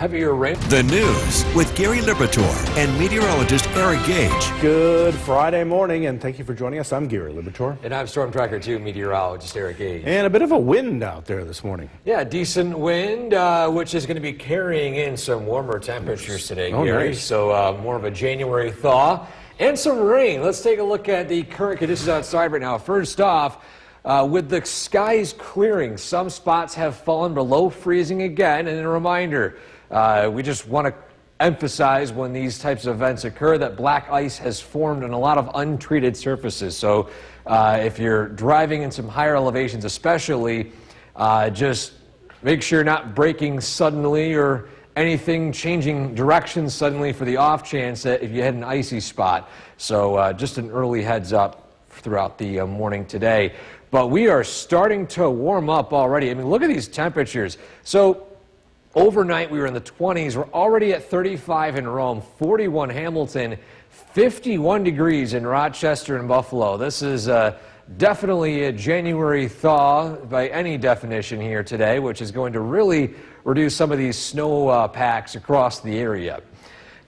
heavier rain. The news with Gary Liberatore and meteorologist Eric Gage. Good Friday morning, and thank you for joining us. I'm Gary Liberatore. And I'm Storm Tracker 2 meteorologist Eric Gage. And a bit of a wind out there this morning. Yeah, decent wind, which is going to be carrying in some warmer temperatures today, Oh, Gary. nice. So more of a January thaw and some rain. Let's take a look at the current conditions outside right now. First off, with the skies clearing, some spots have fallen below freezing again. And a reminder, we just want to emphasize when these types of events occur that black ice has formed on a lot of untreated surfaces. So if you're driving in some higher elevations especially, just make sure you're not braking suddenly or anything changing direction suddenly for the off chance that if you hit an icy spot. So just an early heads up throughout the morning today. But we are starting to warm up already. I mean, look at these temperatures. So overnight, we were in the 20s. We're already at 35 in Rome, 41 Hamilton, 51 degrees in Rochester and Buffalo. This is definitely a January thaw by any definition here today, which is going to really reduce some of these snow packs across the area.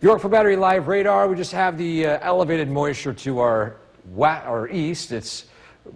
Yorkville Battery Live radar, we just have the elevated moisture to our east. It's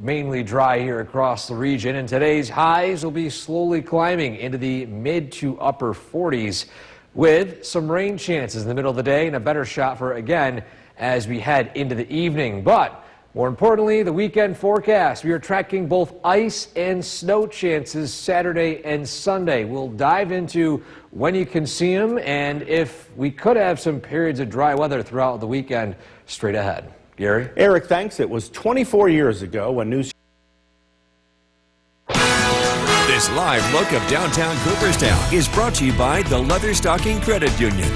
mainly dry here across the region, and today's highs will be slowly climbing into the mid to upper 40s with some rain chances in the middle of the day and a better shot for again as we head into the evening. But more importantly, the weekend forecast, we are tracking both ice and snow chances Saturday and Sunday. We'll dive into when you can see them and if we could have some periods of dry weather throughout the weekend straight ahead. Gary? Eric, thanks. It was 24 years ago when news. This live look of downtown Cooperstown is brought to you by the Leatherstocking Credit Union.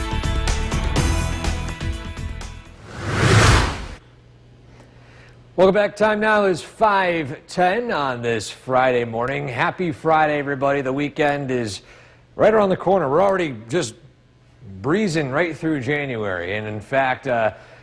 Welcome back. Time now is 5:10 on this Friday morning. Happy Friday, everybody. The weekend is right around the corner. We're already just breezing right through January. And in fact,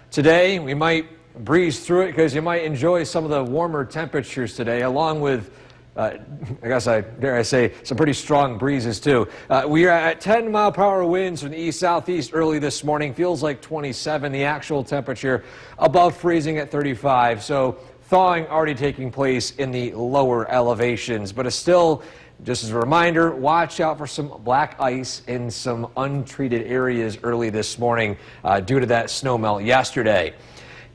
today we might breeze through it because you might enjoy some of the warmer temperatures today, along with, dare I say, some pretty strong breezes too. We are at 10-mile-per-hour winds from the east-southeast early this morning. Feels like 27. The actual temperature above freezing at 35. So thawing already taking place in the lower elevations, but it's still, just as a reminder, watch out for some black ice in some untreated areas early this morning due to that snow melt yesterday.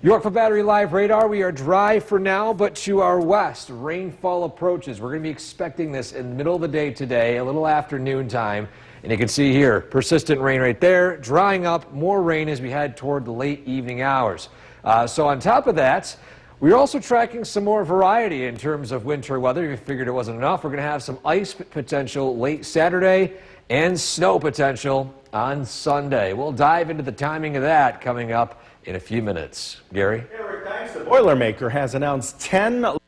Yorkville Battery Live radar, we are dry for now, but to our west, rainfall approaches. We're going to be expecting this in the middle of the day today, a little after noon time. And you can see here, persistent rain right there, drying up, more rain as we head toward the late evening hours. So on top of that, we're also tracking some more variety in terms of winter weather. You figured it wasn't enough. We're going to have some ice potential late Saturday and snow potential on Sunday. We'll dive into the timing of that coming up in a few minutes. Gary? Eric, thanks. The Boilermaker has announced 10. The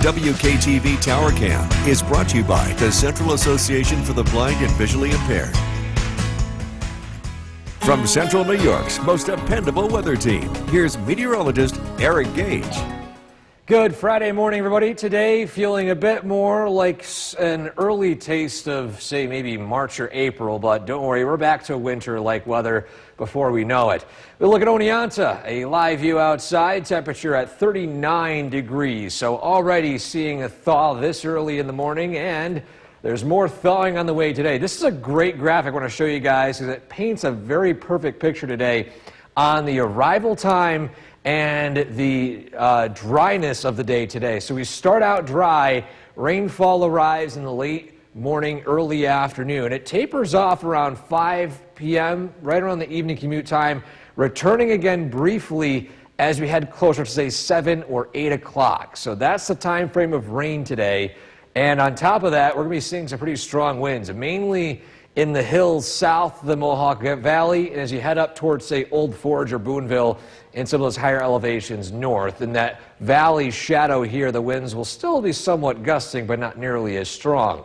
WKTV Tower Cam is brought to you by the Central Association for the Blind and Visually Impaired. From Central New York's most dependable weather team, here's meteorologist Eric Gage. Good Friday morning, everybody. Today, feeling a bit more like an early taste of, say, maybe March or April, but don't worry, we're back to winter-like weather before we know it. We look at Oneonta, a live view outside, temperature at 39 degrees, so already seeing a thaw this early in the morning, and there's more thawing on the way today. This is a great graphic I want to show you guys because it paints a very perfect picture today on the arrival time and the dryness of the day today. So we start out dry, rainfall arrives in the late morning, early afternoon. It tapers off around 5 p.m., right around the evening commute time, returning again briefly as we head closer to, say, 7 or 8 o'clock. So that's the time frame of rain today. And on top of that, we're going to be seeing some pretty strong winds, mainly in the hills south of the Mohawk Valley, and as you head up towards, say, Old Forge or Boonville, in some of those higher elevations north. In that valley shadow here, the winds will still be somewhat gusting, but not nearly as strong.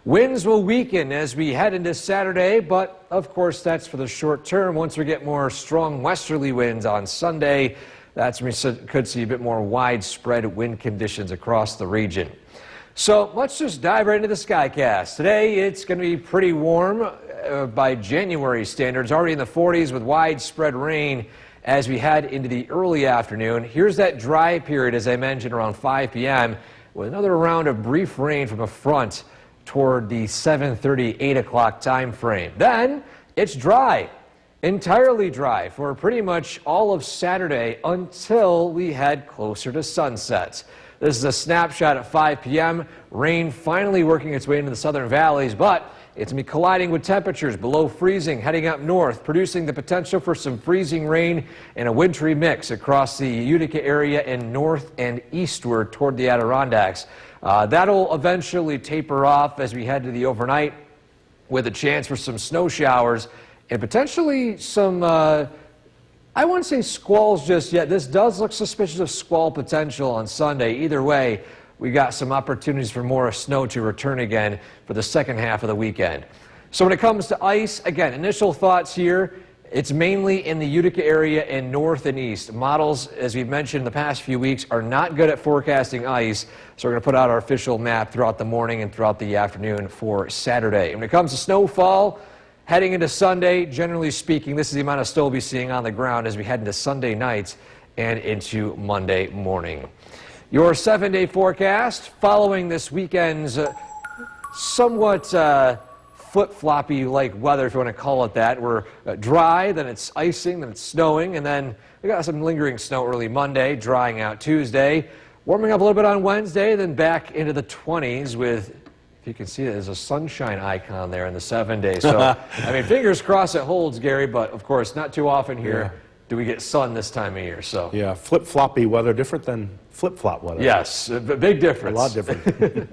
Winds will weaken as we head into Saturday, but of course that's for the short term. Once we get more strong westerly winds on Sunday, that's when we could see a bit more widespread wind conditions across the region. So let's just dive right into the Skycast. Today it's going to be pretty warm by January standards, already in the 40s with widespread rain as we head into the early afternoon. Here's that dry period, as I mentioned, around 5 p.m. with another round of brief rain from a front toward the 7:30, 8 o'clock time frame. Then it's dry, entirely dry for pretty much all of Saturday until we head closer to sunset. This is a snapshot at 5 p.m. Rain finally working its way into the southern valleys, but it's going to be colliding with temperatures below freezing heading up north, producing the potential for some freezing rain and a wintry mix across the Utica area and north and eastward toward the Adirondacks. That'll eventually taper off as we head to the overnight with a chance for some snow showers and potentially some, I wouldn't say squalls just yet. This does look suspicious of squall potential on Sunday. Either way, we got some opportunities for more snow to return again for the second half of the weekend. So when it comes to ice, again, initial thoughts here, it's mainly in the Utica area and north and east. Models, as we've mentioned in the past few weeks, are not good at forecasting ice, so we're going to put out our official map throughout the morning and throughout the afternoon for Saturday. When it comes to snowfall, heading into Sunday, generally speaking, this is the amount of snow we'll be seeing on the ground as we head into Sunday night and into Monday morning. Your 7-day forecast following this weekend's somewhat flip-floppy like weather, if you want to call it that. We're dry, then it's icing, then it's snowing, and then we got some lingering snow early Monday, drying out Tuesday, warming up a little bit on Wednesday, then back into the 20s with, if you can see, there's a sunshine icon there in the 7 days. So, I mean, fingers crossed it holds, Gary, but of course, not too often here do we get sun this time of year. So Yeah, flip-floppy weather, different than flip-flop weather. yes, a big difference. A lot different.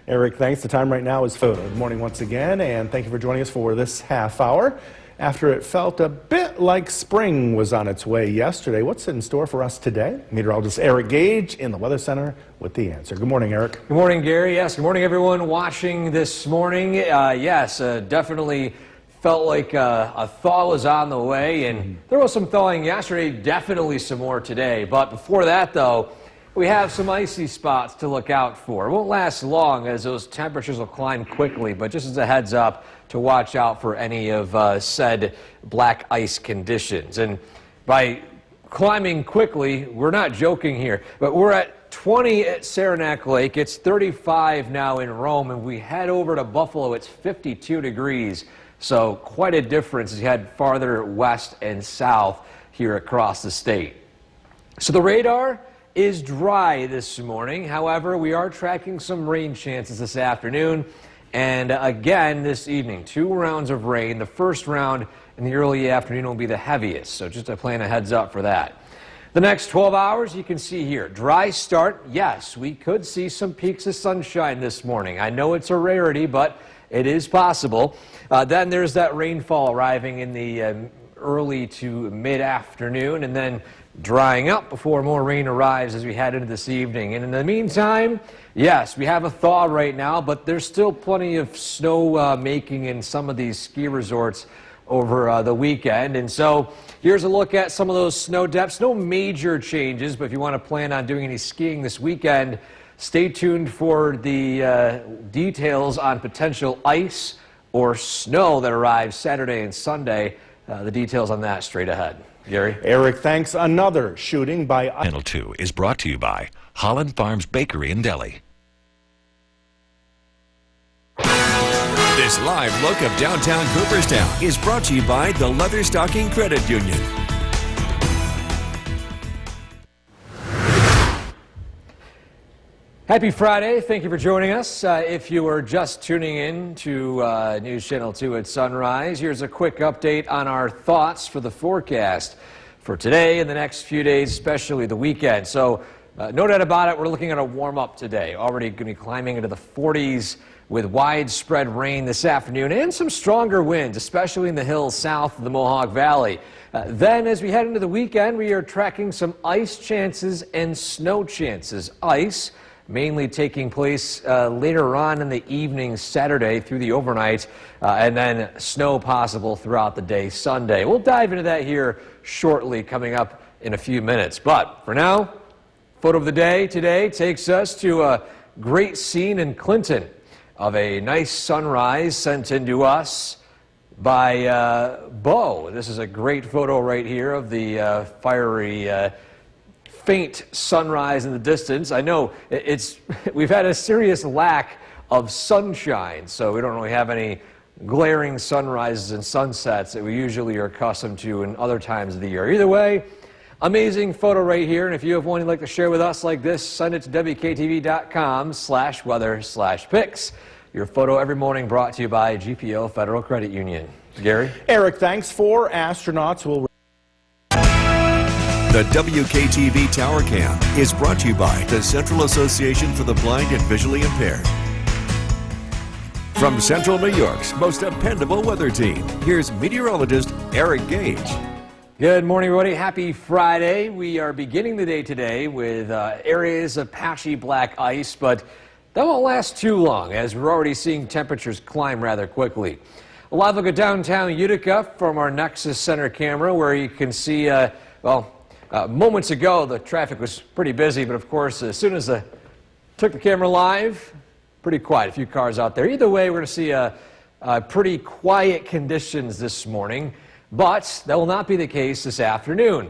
Eric, thanks. The time right now is good morning once again, and thank you for joining us for this half hour. After it felt a bit like spring was on its way yesterday, what's in store for us today? Meteorologist Eric Gage in the Weather Center with the answer. Good morning, Eric. Good morning, Gary. Yes, good morning, everyone watching this morning. Definitely felt like a thaw was on the way, and there was some thawing yesterday, definitely some more today. But before that, though, we have some icy spots to look out for. It won't last long as those temperatures will climb quickly, but just as a heads up to watch out for any of said black ice conditions. And by climbing quickly, we're not joking here, but we're at 20 at Saranac Lake. It's 35 now in Rome, and we head over to Buffalo. It's 52 degrees. So quite a difference as you head farther west and south here across the state. So the radar is dry this morning. However, we are tracking some rain chances this afternoon. And again this evening, 2 rounds of rain. The first round in the early afternoon will be the heaviest. So just to plan a heads up for that. The next 12 hours, you can see here, dry start. Yes, we could see some peaks of sunshine this morning. I know it's a rarity, but it is possible. Then there's that rainfall arriving in the early to mid-afternoon and then drying up before more rain arrives as we head into this evening. And in the meantime, yes, we have a thaw right now, but there's still plenty of snow making in some of these ski resorts over the weekend. And so here's a look at some of those snow depths. No major changes, but if you want to plan on doing any skiing this weekend, stay tuned for the details on potential ice or snow that arrives Saturday and Sunday. The details on that straight ahead. Gary? Eric, thanks. Another shooting by... Channel 2 is brought to you by Holland Farms Bakery and Deli. This live look of downtown Cooperstown is brought to you by the Leatherstocking Credit Union. Happy Friday. Thank you for joining us. If you are just tuning in to News Channel 2 at sunrise, here's a quick update on our thoughts for the forecast for today and the next few days, especially the weekend. So no doubt about it, we're looking at a warm-up today. Already going to be climbing into the 40s with widespread rain this afternoon and some stronger winds, especially in the hills south of the Mohawk Valley. Then as we head into the weekend, we are tracking some ice chances and snow chances. Ice mainly taking place later on in the evening Saturday through the overnight, and then snow possible throughout the day Sunday. We'll dive into that here shortly, coming up in a few minutes. But for now, photo of the day today takes us to great scene in Clinton of a nice sunrise sent in to us by Bo. This is a great photo right here of the fiery faint sunrise in the distance. I know we've had a serious lack of sunshine, so we don't really have any glaring sunrises and sunsets that we usually are accustomed to in other times of the year. Either way, amazing photo right here, and if you have one you'd like to share with us like this, send it to WKTV.com/weather/pics. Your photo every morning brought to you by GPO Federal Credit Union. Gary? Eric, thanks. 4 astronauts will... The WKTV Tower Cam is brought to you by the Central Association for the Blind and Visually Impaired. From Central New York's most dependable weather team, here's meteorologist Eric Gage. Good morning, everybody. Happy Friday. We are beginning the day today with areas of patchy black ice, but that won't last too long as we're already seeing temperatures climb rather quickly. A live look at downtown Utica from our Nexus Center camera, where you can see, moments ago the traffic was pretty busy, but of course as soon as I took the camera live, pretty quiet, a few cars out there. Either way, we're going to see pretty quiet conditions this morning, but that will not be the case this afternoon.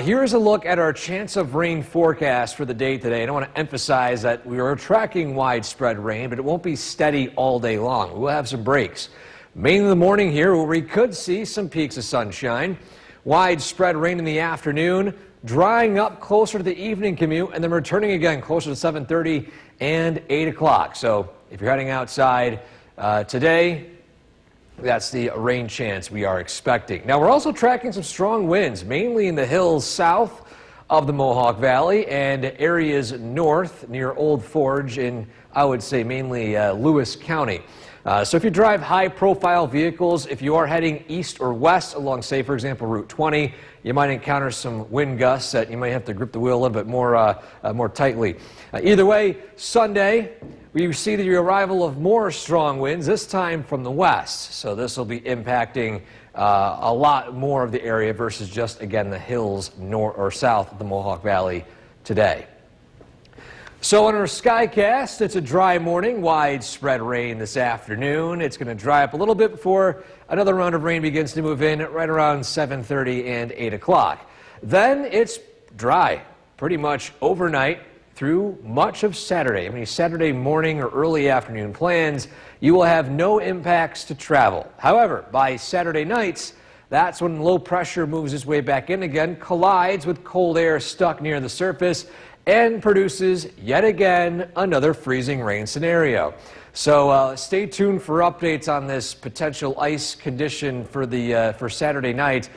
Here's a look at our chance of rain forecast for the day today. And I want to emphasize that we are tracking widespread rain, but it won't be steady all day long. We'll have some breaks. Mainly in the morning here, where we could see some peaks of sunshine. Widespread rain in the afternoon, drying up closer to the evening commute, and then returning again closer to 7:30 and 8 o'clock. So if you're heading outside today, that's the rain chance we are expecting. Now, we're also tracking some strong winds, mainly in the hills south of the Mohawk Valley and areas north near Old Forge in, I would say, mainly Lewis County. So if you drive high-profile vehicles, if you are heading east or west along, say, for example, Route 20, you might encounter some wind gusts that you might have to grip the wheel a little bit more tightly. Either way, Sunday, we see the arrival of more strong winds, this time from the west. So this will be impacting a lot more of the area versus just, again, the hills north or south of the Mohawk Valley today. So on our Skycast, it's a dry morning, widespread rain this afternoon. It's going to dry up a little bit before another round of rain begins to move in right around 7:30 and 8 o'clock. Then it's dry pretty much overnight through much of Saturday. I mean, Saturday morning or early afternoon plans, you will have no impacts to travel. However, by Saturday nights, that's when low pressure moves its way back in again, collides with cold air stuck near the surface, and produces yet again another freezing rain scenario. So stay tuned for updates on this potential ice condition for Saturday night.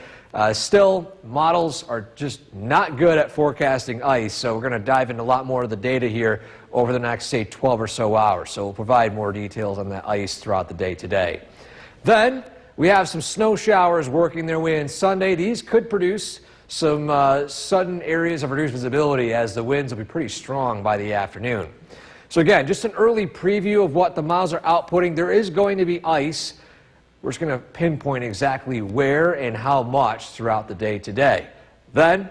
Still, models are just not good at forecasting ice, so we're going to dive into a lot more of the data here over the next, say, 12 or so hours. So we'll provide more details on that ice throughout the day today. Then we have some snow showers working their way in Sunday. These could produce some sudden areas of reduced visibility as the winds will be pretty strong by the afternoon. So again, just an early preview of what the models are outputting. There is going to be ice. We're just going to pinpoint exactly where and how much throughout the day today. Then,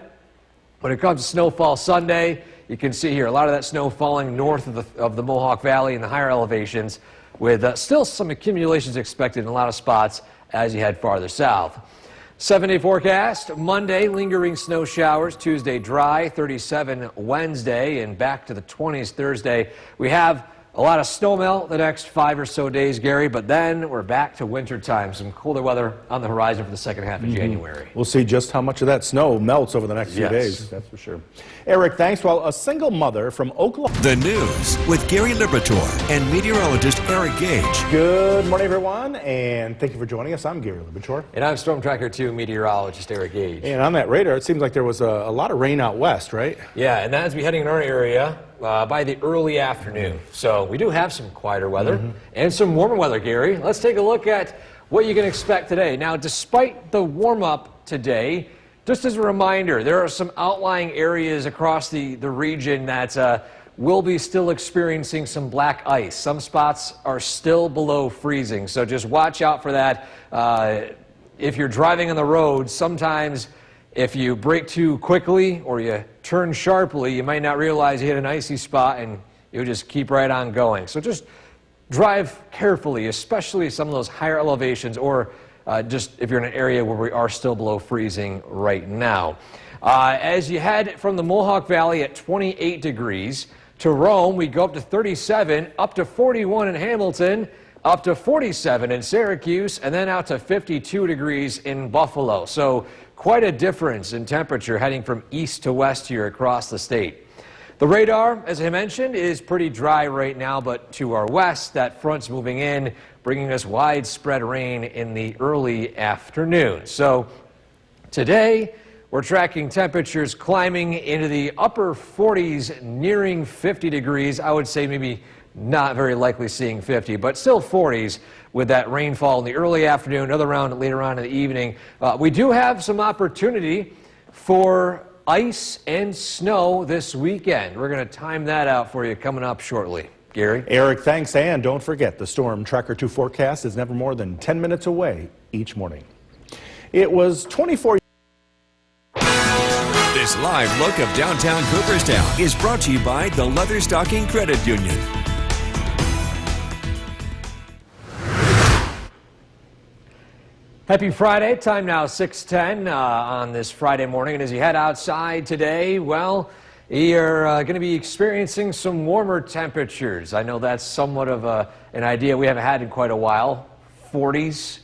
when it comes to snowfall Sunday, you can see here a lot of that snow falling north of the Mohawk Valley in the higher elevations, with still some accumulations expected in a lot of spots as you head farther south. 7-day forecast, Monday, lingering snow showers, Tuesday, dry, 37 Wednesday, and back to the 20s Thursday. We have a lot of snow melt the next 5 or so days, Gary, but then we're back to winter time. Some colder weather on the horizon for the second half of January. We'll see just how much of that snow melts over the next few days, that's for sure. Eric, thanks. Well, a single mother from Oklahoma. The news with Gary Liberatore and meteorologist Eric Gage. Good morning, everyone, and thank you for joining us. I'm Gary Liberatore. And I'm Storm Tracker 2 meteorologist Eric Gage. And on that radar, it seems like there was a lot of rain out west, right? Yeah, and that's be heading in our area by the early afternoon. So we do have some quieter weather and some warmer weather, Gary. Let's take a look at what you can expect today. Now, despite the warm-up today, just as a reminder, there are some outlying areas across the region that will be still experiencing some black ice. Some spots are still below freezing, so just watch out for that. If you're driving on the road, sometimes if you brake too quickly or you turn sharply, you might not realize you hit an icy spot and it would just keep right on going. So just drive carefully, especially some of those higher elevations, or just if you're in an area where we are still below freezing right now. As you head from the Mohawk Valley at 28 degrees to Rome, we go up to 37, up to 41 in Hamilton, up to 47 in Syracuse, and then out to 52 degrees in Buffalo. So quite a difference in temperature heading from east to west here across the state. The radar, as I mentioned, is pretty dry right now, but to our west, that front's moving in, bringing us widespread rain in the early afternoon. So today, we're tracking temperatures climbing into the upper 40s, nearing 50 degrees. I would say maybe not very likely seeing 50, but still 40s with that rainfall in the early afternoon, another round later on in the evening. We do have some opportunity for ice and snow this weekend. We're going to time that out for you coming up shortly. Gary? Eric, thanks. And don't forget, the Storm Tracker 2 forecast is never more than 10 minutes away each morning. It was 24. This live look of downtown Cooperstown is brought to you by the Leatherstocking Credit Union. Happy Friday. Time now 6:10 on this Friday morning. And as you head outside today, well, you're going to be experiencing some warmer temperatures. I know that's somewhat of an idea we haven't had in quite a while. 40s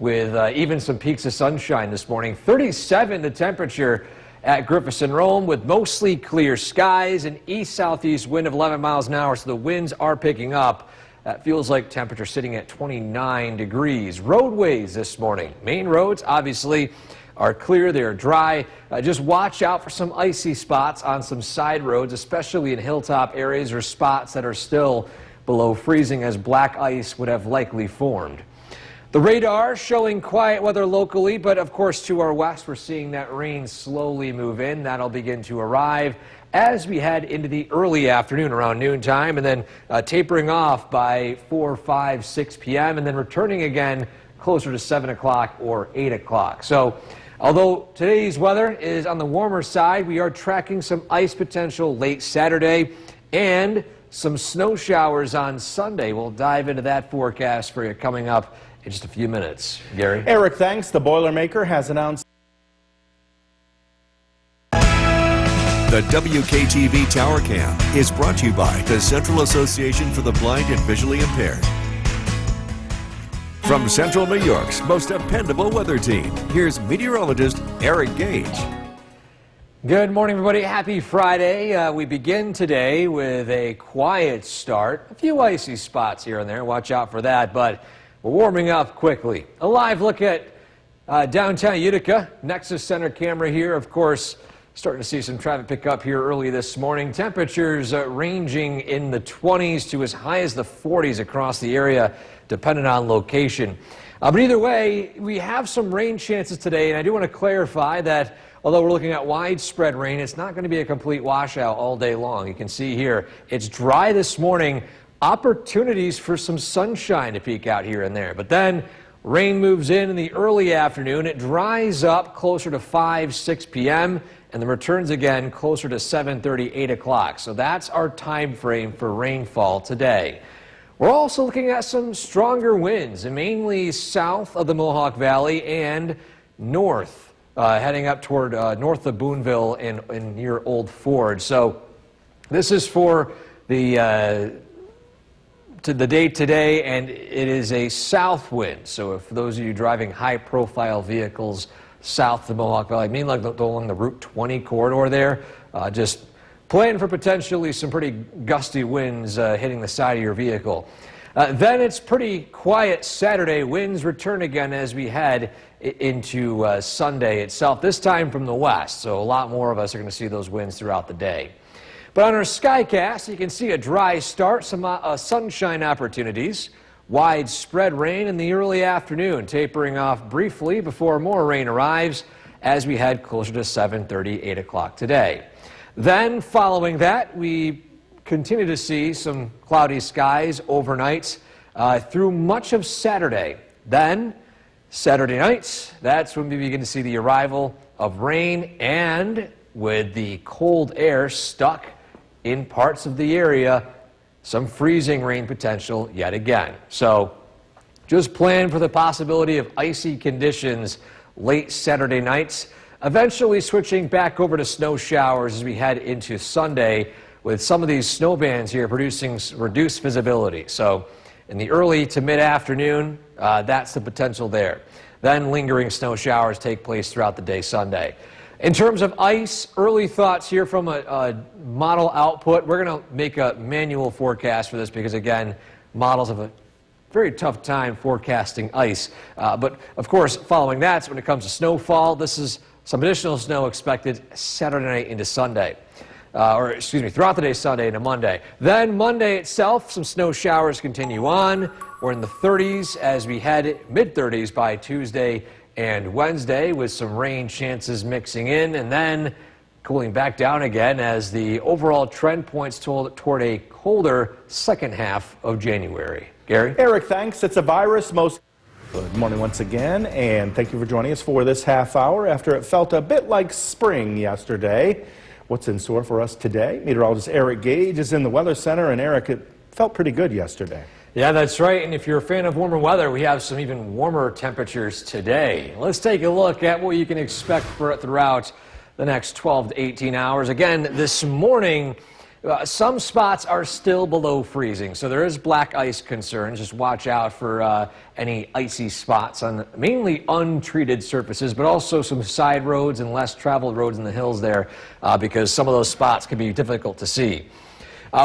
with even some peaks of sunshine this morning. 37 the temperature at Griffiths and Rome with mostly clear skies, an east-southeast wind of 11 miles an hour, so the winds are picking up. That feels like temperature sitting at 29 degrees. Roadways this morning. Main roads, obviously, are clear. They're dry. Just watch out for some icy spots on some side roads, especially in hilltop areas or spots that are still below freezing, as black ice would have likely formed. The radar showing quiet weather locally, but of course to our west we're seeing that rain slowly move in. That'll begin to arrive as we head into the early afternoon around noontime, and then tapering off by 4, 5, 6 p.m. and then returning again closer to 7 o'clock or 8 o'clock. So although today's weather is on the warmer side, we are tracking some ice potential late Saturday and some snow showers on Sunday. We'll dive into that forecast for you coming up in just a few minutes. Gary? Eric, thanks. The Boilermaker has announced The WKTV Tower Cam is brought to you by the Central Association for the Blind and Visually Impaired. From Central New York's most dependable weather team, here's meteorologist Eric Gage. Good morning, everybody. Happy Friday. We begin today with a quiet start. A few icy spots here and there. Watch out for that, but we're warming up quickly. A live look at downtown Utica. Nexus Center camera here, of course. Starting to see some traffic pick up here early this morning. Temperatures ranging in the 20s to as high as the 40s across the area, depending on location. But either way, we have some rain chances today, and I do want to clarify that although we're looking at widespread rain, it's not going to be a complete washout all day long. You can see here, it's dry this morning. Opportunities for some sunshine to peek out here and there. But then rain moves in the early afternoon. It dries up closer to 5, 6 p.m. and then returns again closer to 7:30, 8 o'clock. So that's our time frame for rainfall today. We're also looking at some stronger winds, mainly south of the Mohawk Valley and north, heading up toward north of Boonville and near Old Ford. So this is for the day today, and it is a south wind. So for those of you driving high-profile vehicles south of the Mohawk Valley, mainly along the Route 20 corridor there, just plan for potentially some pretty gusty winds hitting the side of your vehicle. Then it's pretty quiet Saturday. Winds return again as we head into Sunday itself, this time from the west. So a lot more of us are going to see those winds throughout the day. But on our Skycast, you can see a dry start, some sunshine opportunities, widespread rain in the early afternoon, tapering off briefly before more rain arrives as we head closer to 7:30, 8 o'clock today. Then following that, we continue to see some cloudy skies overnight through much of Saturday. Then Saturday night, that's when we begin to see the arrival of rain, and with the cold air stuck in parts of the area, some freezing rain potential yet again. So just plan for the possibility of icy conditions late Saturday nights, eventually switching back over to snow showers as we head into Sunday, with some of these snow bands here producing reduced visibility. So in the early to mid-afternoon, that's the potential there. Then lingering snow showers take place throughout the day Sunday. In terms of ice, early thoughts here from a model output. We're going to make a manual forecast for this because, again, models have a very tough time forecasting ice. But, of course, following that, when it comes to snowfall, this is some additional snow expected Saturday night into Sunday. Throughout the day Sunday into Monday. Then Monday itself, some snow showers continue on. We're in the 30s as we head mid-30s by Tuesday and Wednesday, with some rain chances mixing in, and then cooling back down again as the overall trend points toward a colder second half of January. Gary? Eric, thanks. It's a virus most... Good morning once again, and thank you for joining us for this half hour after it felt a bit like spring yesterday. What's in store for us today? Meteorologist Eric Gage is in the Weather Center, and Eric, it felt pretty good yesterday. Yeah, that's right. And if you're a fan of warmer weather, we have some even warmer temperatures today. Let's take a look at what you can expect throughout the next 12 to 18 hours. Again, this morning, some spots are still below freezing, so there is black ice concerns. Just watch out for any icy spots on mainly untreated surfaces, but also some side roads and less traveled roads in the hills there, because some of those spots can be difficult to see.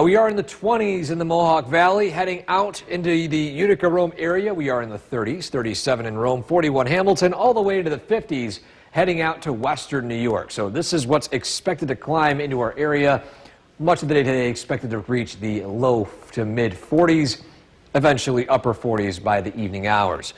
We are in the 20s in the Mohawk Valley. Heading out into the Utica-Rome area, we are in the 30s, 37 in Rome, 41 Hamilton, all the way to the 50s, heading out to western New York. So this is what's expected to climb into our area. Much of the day today expected to reach the low to mid 40s, eventually upper 40s by the evening hours.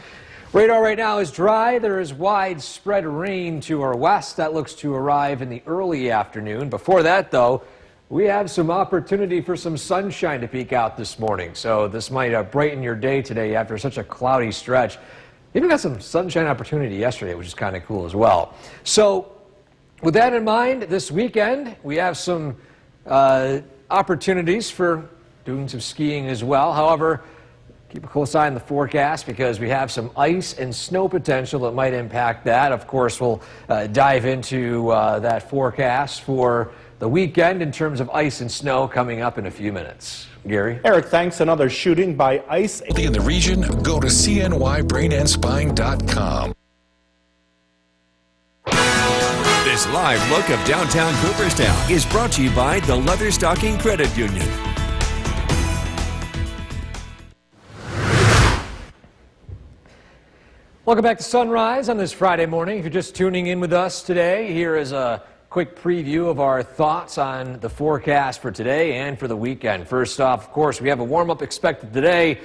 Radar right now is dry. There is widespread rain to our west. That looks to arrive in the early afternoon. Before that, though, we have some opportunity for some sunshine to peek out this morning. So this might brighten your day today after such a cloudy stretch. Even got some sunshine opportunity yesterday, which is kind of cool as well. So with that in mind, this weekend, we have some opportunities for doing some skiing as well. However, keep a close eye on the forecast because we have some ice and snow potential that might impact that. Of course, we'll dive into that forecast for the weekend in terms of ice and snow coming up in a few minutes. Gary? Eric, thanks. Another shooting by ice. In the region, go to cnybrainandspine.com. This live look of downtown Cooperstown is brought to you by the Leatherstocking Credit Union. Welcome back to Sunrise on this Friday morning. If you're just tuning in with us today, here is a quick preview of our thoughts on the forecast for today and for the weekend. First off, of course, we have a warm-up expected today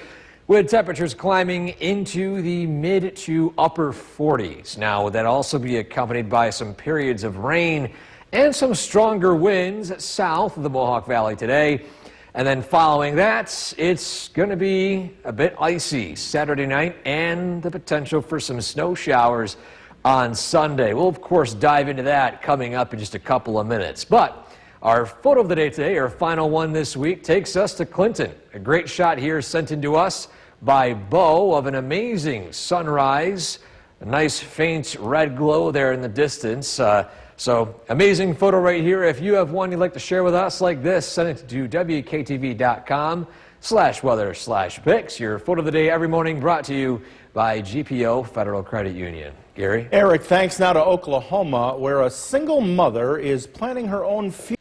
with temperatures climbing into the mid to upper 40s. Now, would that also be accompanied by some periods of rain and some stronger winds south of the Mohawk Valley today. And then following that, it's going to be a bit icy Saturday night and the potential for some snow showers on Sunday. We'll, of course, dive into that coming up in just a couple of minutes. But our photo of the day today, our final one this week, takes us to Clinton. A great shot here sent in to us by Bo of an amazing sunrise. A nice faint red glow there in the distance. So amazing photo right here. If you have one you'd like to share with us like this, send it to WKTV.com/weather/pics. Your photo of the day every morning brought to you by GPO Federal Credit Union. Gary? Eric, thanks. Now to Oklahoma, where a single mother is planning her own funeral.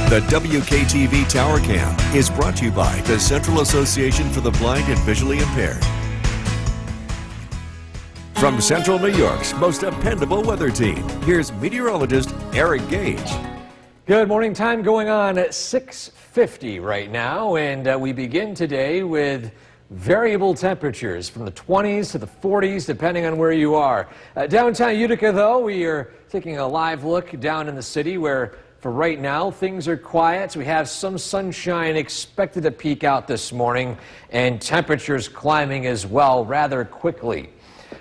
The WKTV Tower Cam is brought to you by the Central Association for the Blind and Visually Impaired. From Central New York's most dependable weather team, here's meteorologist Eric Gage. Good morning. Time going on at 6:50 right now, and we begin today with variable temperatures from the 20s to the 40s, depending on where you are. Downtown Utica, though, we are taking a live look down in the city where, for right now, things are quiet. We have some sunshine expected to peek out this morning, and temperatures climbing as well rather quickly.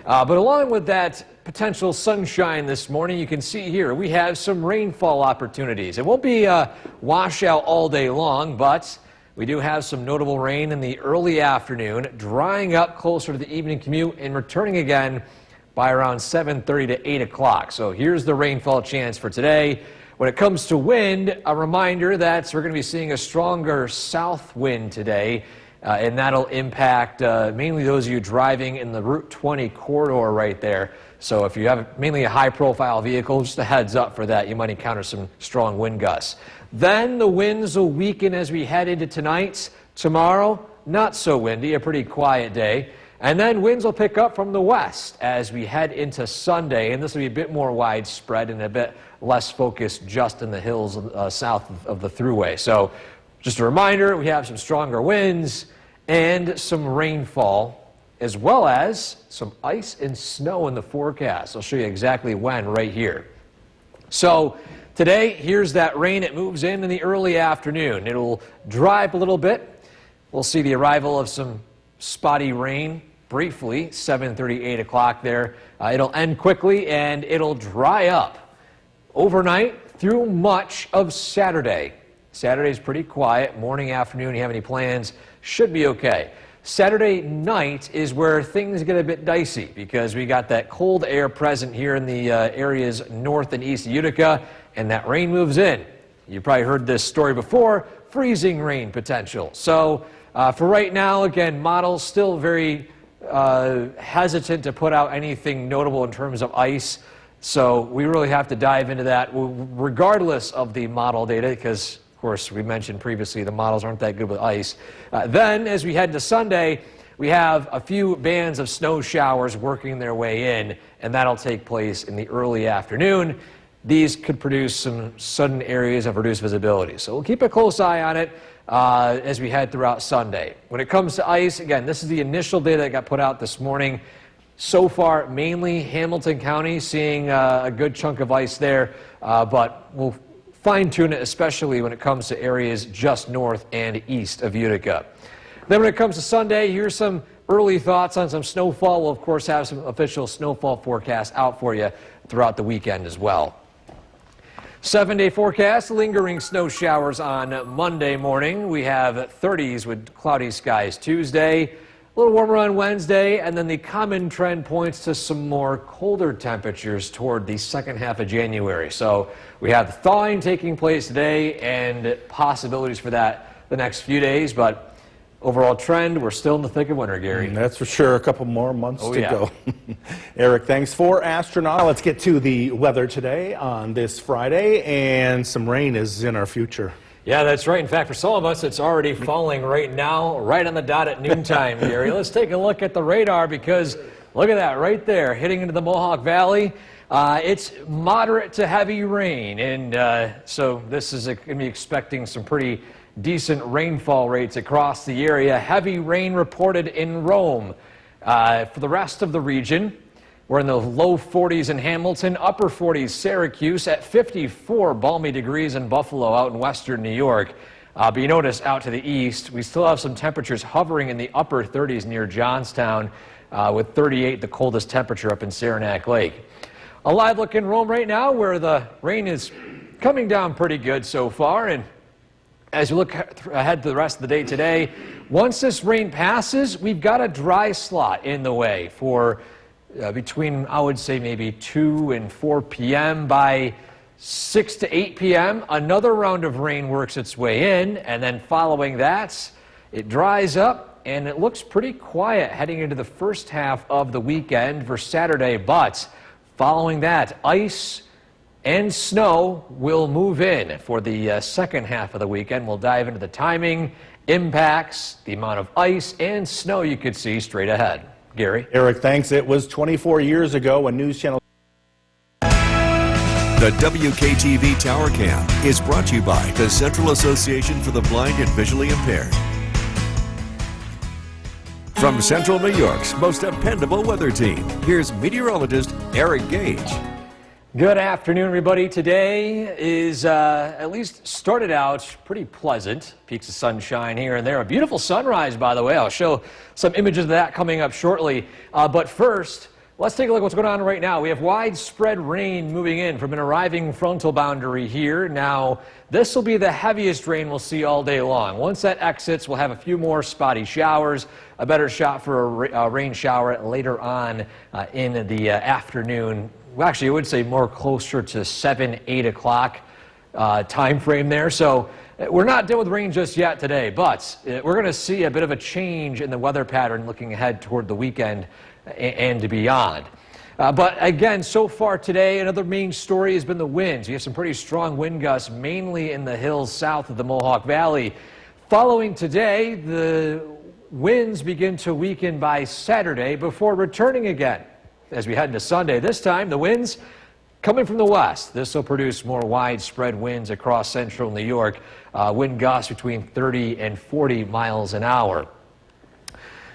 But along with that potential sunshine this morning, you can see here we have some rainfall opportunities. It won't be a washout all day long, but We do have some notable rain in the early afternoon, drying up closer to the evening commute and returning again by around 7:30 to 8 o'clock. So here's the rainfall chance for today. When it comes to wind, a reminder that we're going to be seeing a stronger south wind today, and that'll impact mainly those of you driving in the Route 20 corridor right there. So if you have mainly a high-profile vehicle, just a heads up for that. You might encounter some strong wind gusts. Then the winds will weaken as we head into tonight. Tomorrow, not so windy, a pretty quiet day. And then winds will pick up from the west as we head into Sunday, and this will be a bit more widespread and a bit less focused just in the hills south of the thruway. So just a reminder, we have some stronger winds and some rainfall, as well as some ice and snow in the forecast. I'll show you exactly when right here. So today, here's that rain. It moves in the early afternoon. It'll dry up a little bit. We'll see the arrival of some spotty rain briefly, 7:30, 8 o'clock there. It'll end quickly and it'll dry up overnight through much of Saturday. Saturday's pretty quiet. Morning, afternoon, you have any plans, should be okay. Saturday night is where things get a bit dicey because we got that cold air present here in the areas north and east of Utica, and that rain moves in. You probably heard this story before, freezing rain potential. So for right now, again, models still very hesitant to put out anything notable in terms of ice. So we really have to dive into that regardless of the model data because, of course, we mentioned previously the models aren't that good with ice. Then, as we head to Sunday, we have a few bands of snow showers working their way in, and that'll take place in the early afternoon. These could produce some sudden areas of reduced visibility. So we'll keep a close eye on it as we head throughout Sunday. When it comes to ice, again, this is the initial data that got put out this morning. So far, mainly Hamilton County, seeing a good chunk of ice there, but we'll fine-tune it, especially when it comes to areas just north and east of Utica. Then when it comes to Sunday, here's some early thoughts on some snowfall. We'll, of course, have some official snowfall forecasts out for you throughout the weekend as well. 7-day forecast, lingering snow showers on Monday morning. We have 30s with cloudy skies Tuesday, a little warmer on Wednesday, and then the common trend points to some more colder temperatures toward the second half of January. So we have thawing taking place today and possibilities for that the next few days, but overall trend, we're still in the thick of winter, Gary. That's for sure. A couple more months to yeah. go. Eric, thanks for Astronaut. Let's get to the weather today on this Friday, and some rain is in our future. Yeah, that's right. In fact, for some of us, it's already falling right now, right on the dot at noontime, Gary. Let's take a look at the radar because look at that right there, hitting into the Mohawk Valley. It's moderate to heavy rain, and so this is going to be expecting some pretty decent rainfall rates across the area. Heavy rain reported in Rome. For the rest of the region, we're in the low 40s in Hamilton, upper 40s Syracuse, at 54 balmy degrees in Buffalo out in western New York. But you notice out to the east, we still have some temperatures hovering in the upper 30s near Johnstown, with 38 the coldest temperature up in Saranac Lake. A live look in Rome right now where the rain is coming down pretty good so far, and as we look ahead to the rest of the day today, once this rain passes, we've got a dry slot in the way for between, I would say, maybe 2 and 4 p.m. By 6 to 8 p.m., another round of rain works its way in, and then following that, it dries up, and it looks pretty quiet heading into the first half of the weekend for Saturday, but following that, ice and snow will move in for the second half of the weekend. We'll dive into the timing, impacts, the amount of ice and snow you could see straight ahead. Gary? Eric, thanks. It was 24 years ago when News Channel... The WKTV Tower Cam is brought to you by the Central Association for the Blind and Visually Impaired. From Central New York's most dependable weather team, here's meteorologist Eric Gage. Good afternoon, everybody. Today is at least started out pretty pleasant. Peaks of sunshine here and there. A beautiful sunrise, by the way. I'll show some images of that coming up shortly. But first, Let's take a look at what's going on right now. We have widespread rain moving in from an arriving frontal boundary here. Now, this will be the heaviest rain we'll see all day long. Once that exits, we'll have a few more spotty showers, a better shot for a rain shower later on in the afternoon. Well, actually, I would say more closer to 7, 8 o'clock time frame there. So we're not done with rain just yet today, but we're going to see a bit of a change in the weather pattern looking ahead toward the weekend and beyond. But again, so far today, another main story has been the winds. We have some pretty strong wind gusts, mainly in the hills south of the Mohawk Valley. Following today, the winds begin to weaken by Saturday before returning again as we head into Sunday. This time, the winds coming from the west. This will produce more widespread winds across central New York, wind gusts between 30 and 40 miles an hour.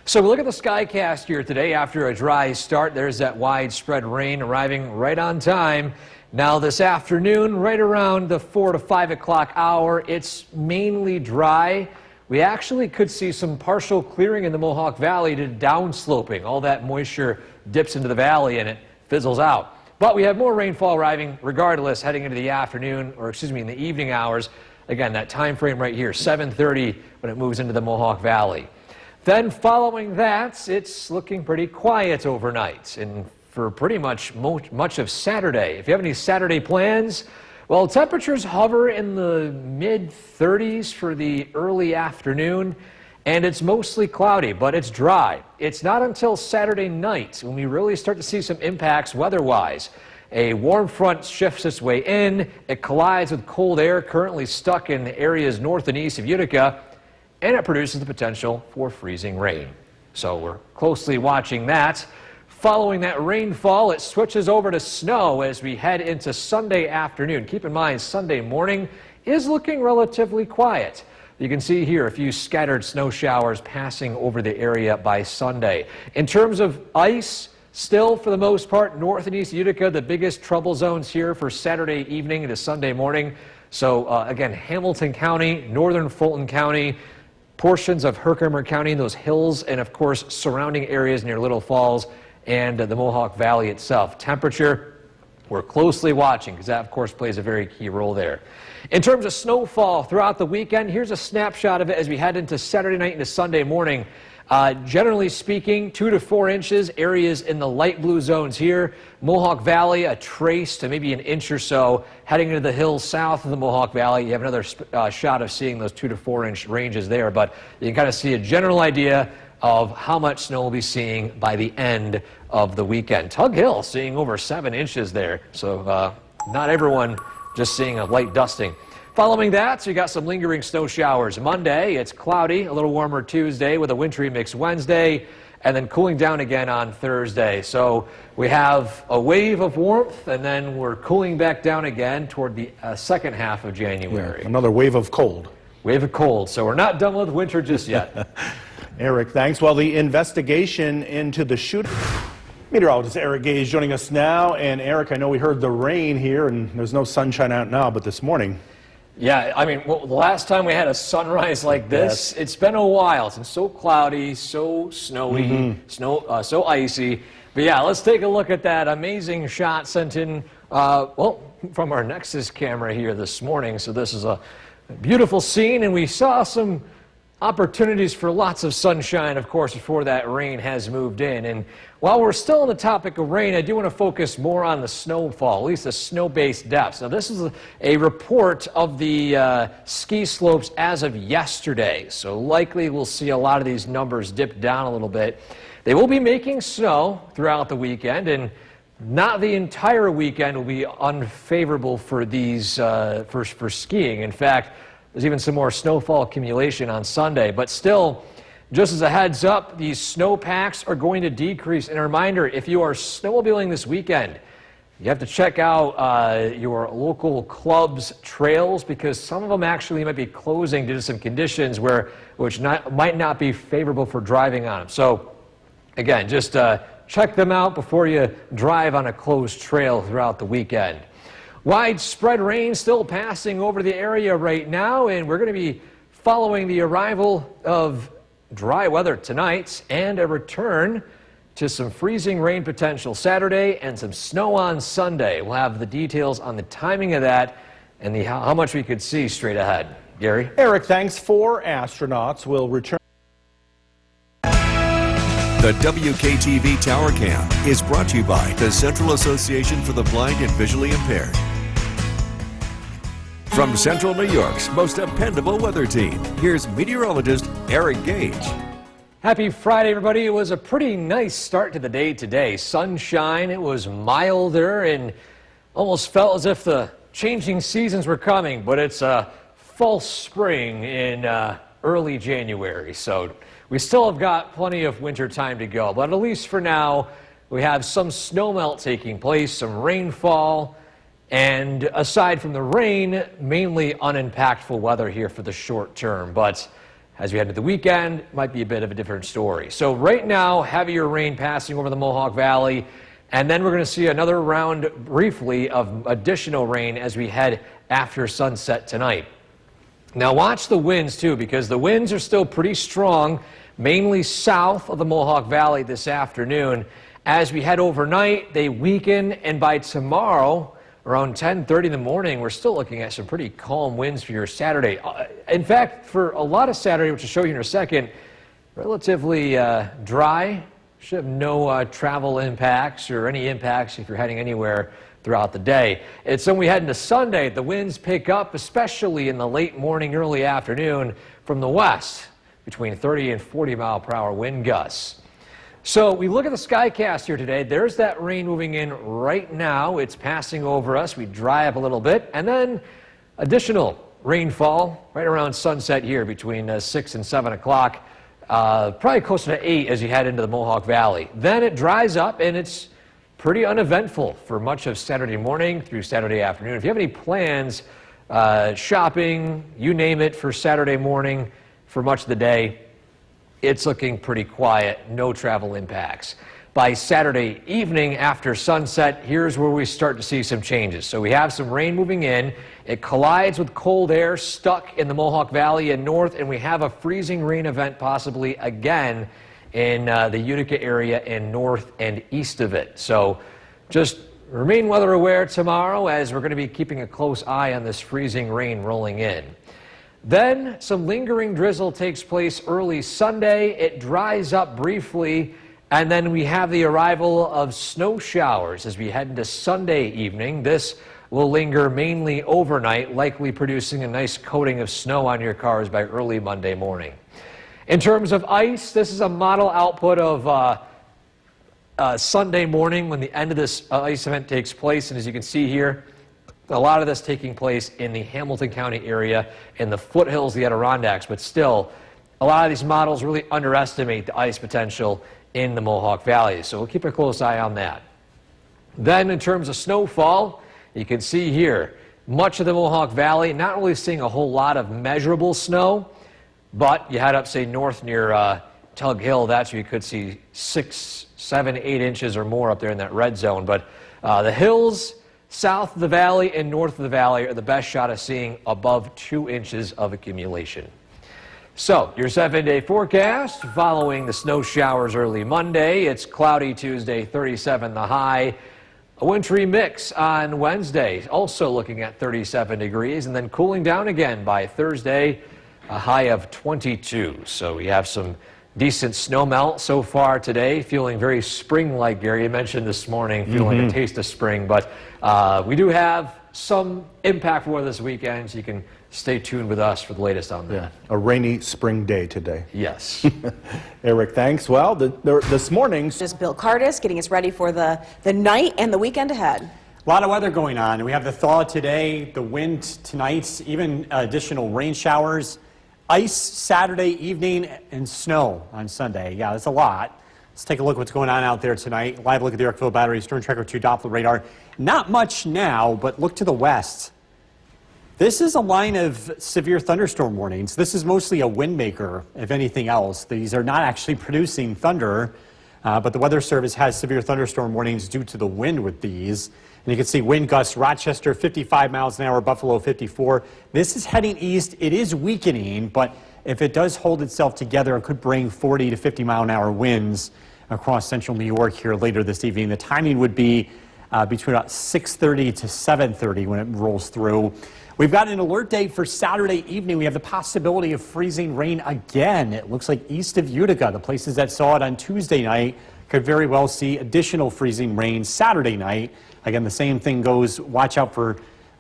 So we look at the skycast here today. After a dry start, there's that widespread rain arriving right on time. Now this afternoon, right around the 4 to 5 o'clock hour, it's mainly dry. We actually could see some partial clearing in the Mohawk Valley to downsloping. All that moisture dips into the valley and it fizzles out. But we have more rainfall arriving regardless heading into the afternoon, or excuse me, in the evening hours. Again, that time frame right here, 7:30 when it moves into the Mohawk Valley. Then following that, it's looking pretty quiet overnight and for pretty much of Saturday. If you have any Saturday plans, well, temperatures hover in the mid-30s for the early afternoon, and it's mostly cloudy, but it's dry. It's not until Saturday night when we really start to see some impacts weather-wise. A warm front shifts its way in. It collides with cold air currently stuck in areas north and east of Utica, and it produces the potential for freezing rain. So we're closely watching that. Following that rainfall, it switches over to snow as we head into Sunday afternoon. Keep in mind, Sunday morning is looking relatively quiet. You can see here a few scattered snow showers passing over the area by Sunday. In terms of ice, still for the most part, north and east Utica, the biggest trouble zones here for Saturday evening into Sunday morning. So again, Hamilton County, northern Fulton County, portions of Herkimer County, those hills, and of course surrounding areas near Little Falls and the Mohawk Valley itself. Temperature, we're closely watching because that of course plays a very key role there. In terms of snowfall throughout the weekend, here's a snapshot of it as we head into Saturday night into Sunday morning. Generally speaking, 2 to 4 inches, areas in the light blue zones here. Mohawk Valley, a trace to maybe an inch or so. Heading into the hills south of the Mohawk Valley, you have another shot of seeing those 2 to 4 inch ranges there, but you can kind of see a general idea of how much snow we'll be seeing by the end of the weekend. Tug Hill seeing over 7 inches there, so not everyone just seeing a light dusting. Following that, so you got some lingering snow showers. Monday, it's cloudy, a little warmer Tuesday with a wintry mix Wednesday, and then cooling down again on Thursday. So we have a wave of warmth, and then we're cooling back down again toward the second half of January. Yeah, another wave of cold. Wave of cold, so we're not done with winter just yet. Eric, thanks. Well, the investigation into the shooting. Meteorologist Eric Gage joining us now. And Eric, I know we heard the rain here, and there's no sunshine out now, but this morning. Yeah, I mean, well, the last time we had a sunrise like this, it's been a while. It's been so cloudy, so snowy, so icy. But yeah, let's take a look at that amazing shot sent in, well, from our Nexus camera here this morning. So this is a beautiful scene, and we saw some opportunities for lots of sunshine, of course, before that rain has moved in. And while we're still on the topic of rain, I do want to focus more on the snowfall, at least the snow-based depths. Now, this is a report of the ski slopes as of yesterday, so likely we'll see a lot of these numbers dip down a little bit. They will be making snow throughout the weekend, and not the entire weekend will be unfavorable for these for skiing. In fact, there's even some more snowfall accumulation on Sunday, but still, just as a heads up, these snowpacks are going to decrease. And a reminder, if you are snowmobiling this weekend, you have to check out your local club's trails because some of them actually might be closing due to some conditions which might not be favorable for driving on them. So again, just check them out before you drive on a closed trail throughout the weekend. Widespread rain still passing over the area right now, and we're going to be following the arrival of dry weather tonight and a return to some freezing rain potential Saturday and some snow on Sunday. We'll have the details on the timing of that and how much we could see straight ahead. Gary? Eric, thanks. 4 astronauts will return. The WKTV Tower Cam is brought to you by the Central Association for the Blind and Visually Impaired. From Central New York's most dependable weather team, here's meteorologist Eric Gage. Happy Friday, everybody. It was a pretty nice start to the day today. Sunshine, it was milder and almost felt as if the changing seasons were coming, but it's a false spring in early January. So we still have got plenty of winter time to go, but at least for now, we have some snowmelt taking place, some rainfall, and aside from the rain, mainly unimpactful weather here for the short term. But as we head into the weekend, it might be a bit of a different story. So right now, heavier rain passing over the Mohawk Valley, and then we're going to see another round briefly of additional rain as we head after sunset tonight. Now watch the winds too, because the winds are still pretty strong, mainly south of the Mohawk Valley this afternoon. As we head overnight, they weaken, and by tomorrow, around 10:30 in the morning, we're still looking at some pretty calm winds for your Saturday. In fact, for a lot of Saturday, which I'll show you in a second, relatively dry. Should have no travel impacts or any impacts if you're heading anywhere throughout the day. It's when we head into Sunday, the winds pick up, especially in the late morning, early afternoon from the west, between 30 and 40 mile per hour wind gusts. So we look at the skycast here today. There's that rain moving in right now. It's passing over us. We dry up a little bit, and then additional rainfall right around sunset here between 6 and 7 o'clock, probably closer to 8 as you head into the Mohawk Valley. Then it dries up, and it's pretty uneventful for much of Saturday morning through Saturday afternoon. If you have any plans, shopping, you name it, for Saturday morning, for much of the day, it's looking pretty quiet, no travel impacts. By Saturday evening after sunset, here's where we start to see some changes. So we have some rain moving in. It collides with cold air stuck in the Mohawk Valley and north, and we have a freezing rain event possibly again in the Utica area and north and east of it. So just remain weather aware tomorrow, as we're going to be keeping a close eye on this freezing rain rolling in. Then some lingering drizzle takes place early Sunday. It dries up briefly, and then we have the arrival of snow showers as we head into Sunday evening. This will linger mainly overnight, likely producing a nice coating of snow on your cars by early Monday morning. In terms of ice, this is a model output of Sunday morning when the end of this ice event takes place. And as you can see here, a lot of this taking place in the Hamilton County area in the foothills of the Adirondacks. But still, a lot of these models really underestimate the ice potential in the Mohawk Valley. So we'll keep a close eye on that. Then in terms of snowfall, you can see here, much of the Mohawk Valley, not really seeing a whole lot of measurable snow. But you head up, say, north near Tug Hill, that's where you could see 6, 7, 8 inches or more up there in that red zone. But the hills south of the valley and north of the valley are the best shot of seeing above 2 inches of accumulation. So your 7-day forecast following the snow showers early Monday. It's cloudy Tuesday, 37 the high. A wintry mix on Wednesday, also looking at 37 degrees, and then cooling down again by Thursday, a high of 22. So we have some decent snow melt so far today, feeling very spring-like. Gary, you mentioned this morning, feeling like a taste of spring, but we do have some impact for this weekend, so you can stay tuned with us for the latest on that. Yeah, a rainy spring day today. Yes. Eric, thanks. Well, this morning... Just Bill Cardis getting us ready for the night and the weekend ahead. A lot of weather going on. We have the thaw today, the wind tonight, even additional rain showers. Ice Saturday evening and snow on Sunday. Yeah, that's a lot. Let's take a look at what's going on out there tonight. Live look at the Yorkville Battery Storm Tracker 2 Doppler radar. Not much now, but look to the west. This is a line of severe thunderstorm warnings. This is mostly a wind maker, if anything else. These are not actually producing thunder, but the Weather Service has severe thunderstorm warnings due to the wind with these. And you can see wind gusts, Rochester 55 miles an hour, Buffalo 54. This is heading east. It is weakening, but if it does hold itself together, it could bring 40 to 50 mile an hour winds across central New York here later this evening. The timing would be between about 6:30 to 7:30 when it rolls through. We've got an alert date for Saturday evening. We have the possibility of freezing rain again. It looks like east of Utica, the places that saw it on Tuesday night could very well see additional freezing rain Saturday night. Again, the same thing goes. Watch out for